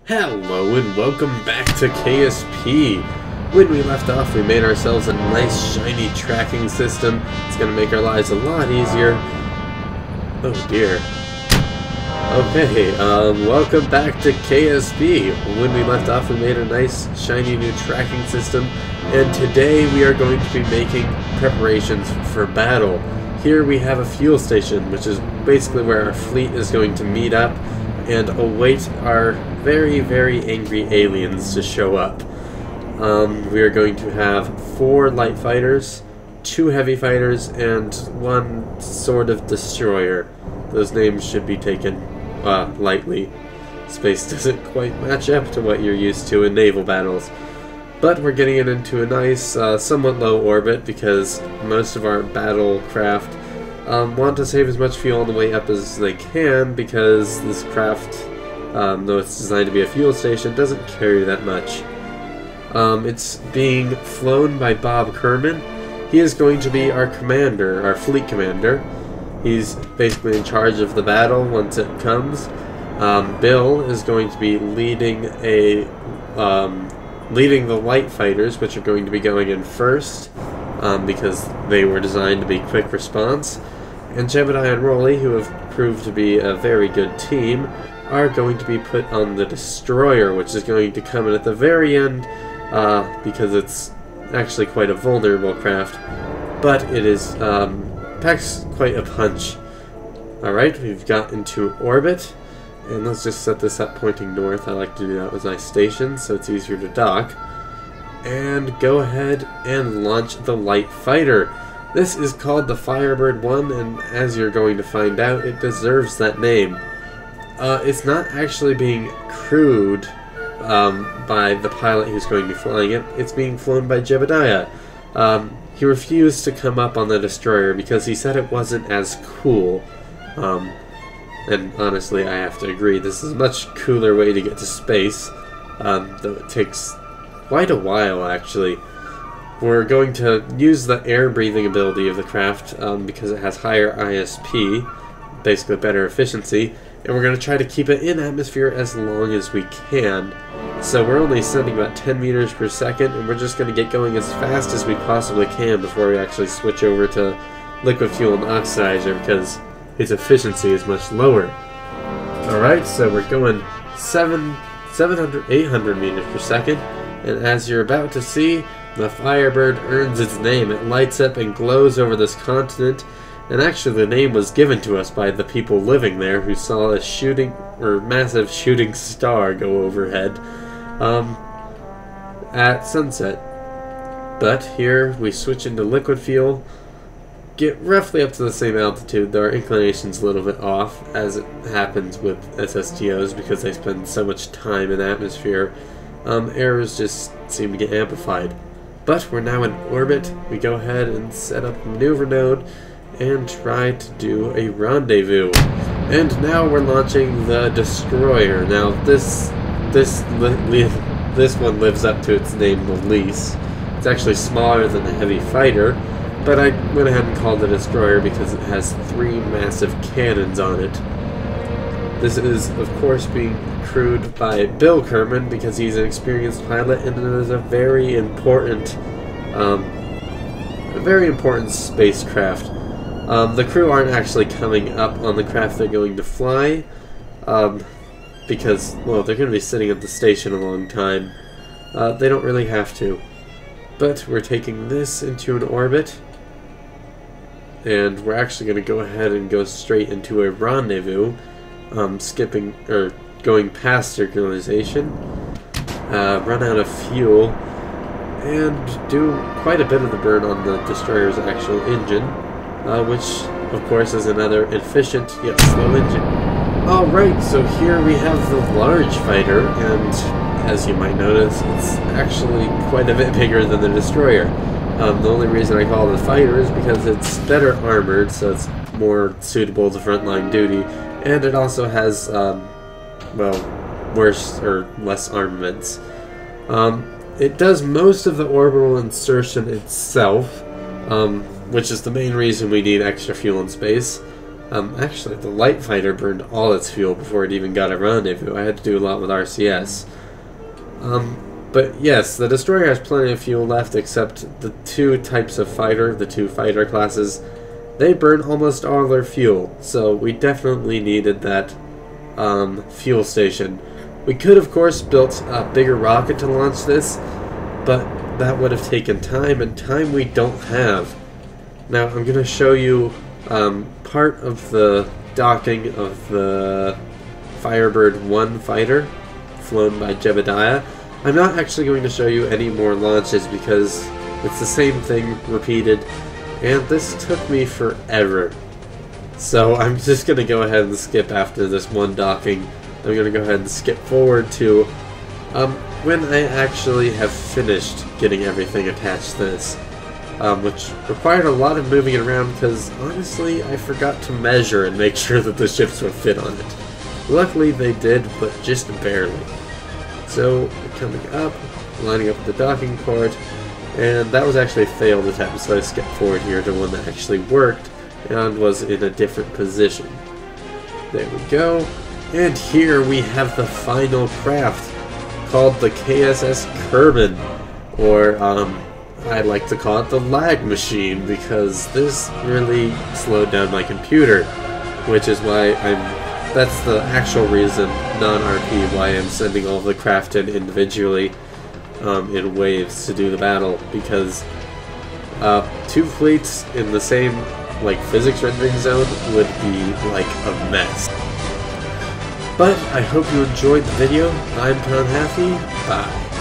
Hello and welcome back to KSP. When we left off, we made ourselves a nice shiny tracking system. It's going to make our lives a lot easier. Oh dear. Okay, welcome back to KSP. When we left off, we made a nice shiny new tracking system, and today we are going to be making preparations for battle. Here we have a fuel station, which is basically where our fleet is going to meet up and await our very, very angry aliens to show up. We are going to have 4 light fighters, 2 heavy fighters, and 1 sort of destroyer. Those names should be taken lightly. Space doesn't quite match up to what you're used to in naval battles. But we're getting it into a nice, somewhat low orbit because most of our battle craft want to save as much fuel on the way up as they can, because this craft, though it's designed to be a fuel station, doesn't carry that much. It's being flown by Bob Kerman. He is going to be our commander, our fleet commander. He's basically in charge of the battle once it comes. Bill is going to be leading leading the light fighters, which are going to be going in first, because they were designed to be quick response. And Jebediah and Rolly, who have proved to be a very good team, are going to be put on the destroyer, which is going to come in at the very end, because it's actually quite a vulnerable craft, but it is packs quite a punch. Alright, we've got into orbit, and let's just set this up pointing north. I like to do that with my station, so it's easier to dock. And go ahead and launch the light fighter. This is called the Firebird 1, and as you're going to find out, it deserves that name. It's not actually being crewed by the pilot who's going to be flying it. It's being flown by Jebediah. He refused to come up on the destroyer because he said it wasn't as cool. And honestly, I have to agree. This is a much cooler way to get to space, though it takes quite a while, actually. We're going to use the air-breathing ability of the craft because it has higher ISP, basically better efficiency, and we're going to try to keep it in atmosphere as long as we can. So we're only sending about 10 meters per second, and we're just going to get going as fast as we possibly can before we actually switch over to liquid fuel and oxidizer, because its efficiency is much lower. Alright, so we're going 800 meters per second, and as you're about to see, the Firebird earns its name. It lights up and glows over this continent, and actually the name was given to us by the people living there who saw a massive shooting star go overhead at sunset. But here we switch into liquid fuel, get roughly up to the same altitude, though our inclination's a little bit off, as it happens with SSTOs because they spend so much time in atmosphere. Errors just seem to get amplified. But we're now in orbit. We go ahead and set up a maneuver node and try to do a rendezvous. And now we're launching the destroyer. Now this one lives up to its name, the least. It's actually smaller than the heavy fighter, but I went ahead and called it a destroyer because it has 3 massive cannons on it. This is, of course, being crewed by Bill Kerman because he's an experienced pilot, and it is a very important spacecraft. The crew aren't actually coming up on the craft they're going to fly, because, well, they're going to be sitting at the station a long time. They don't really have to. But we're taking this into an orbit, and we're actually going to go ahead and go straight into a rendezvous, going past circularization, run out of fuel, and do quite a bit of the burn on the destroyer's actual engine, which, of course, is another efficient yet slow engine. Alright, so here we have the large fighter, and as you might notice, it's actually quite a bit bigger than the destroyer. The only reason I call it a fighter is because it's better armored, so it's more suitable to frontline duty, and it also has, well, worse or less armaments. It does most of the orbital insertion itself, which is the main reason we need extra fuel in space. Actually, the light fighter burned all its fuel before it even got a rendezvous. I had to do a lot with RCS. But yes, the destroyer has plenty of fuel left, except the two types of fighter, the two fighter classes, they burn almost all their fuel, so we definitely needed that fuel station. We could, of course, built a bigger rocket to launch this, but that would have taken time, and time we don't have. Now, I'm going to show you part of the docking of the Firebird 1 fighter, flown by Jebediah. I'm not actually going to show you any more launches because it's the same thing repeated, and this took me forever. So I'm just going to go ahead and skip after this one docking. I'm going to go ahead and skip forward to when I actually have finished getting everything attached to this, which required a lot of moving it around because honestly I forgot to measure and make sure that the ships would fit on it. Luckily they did, but just barely. So, coming up, lining up the docking port, and that was actually a failed attempt, so I skipped forward here to one that actually worked and was in a different position. There we go, and here we have the final craft, called the KSS Kerbin, or I like to call it the lag machine, because this really slowed down my computer, which is why that's the actual reason, non-RP, why I'm sending all of the craft in individually in waves to do the battle, because two fleets in the same physics rendering zone would be like a mess. But I hope you enjoyed the video. I'm Happy. Bye.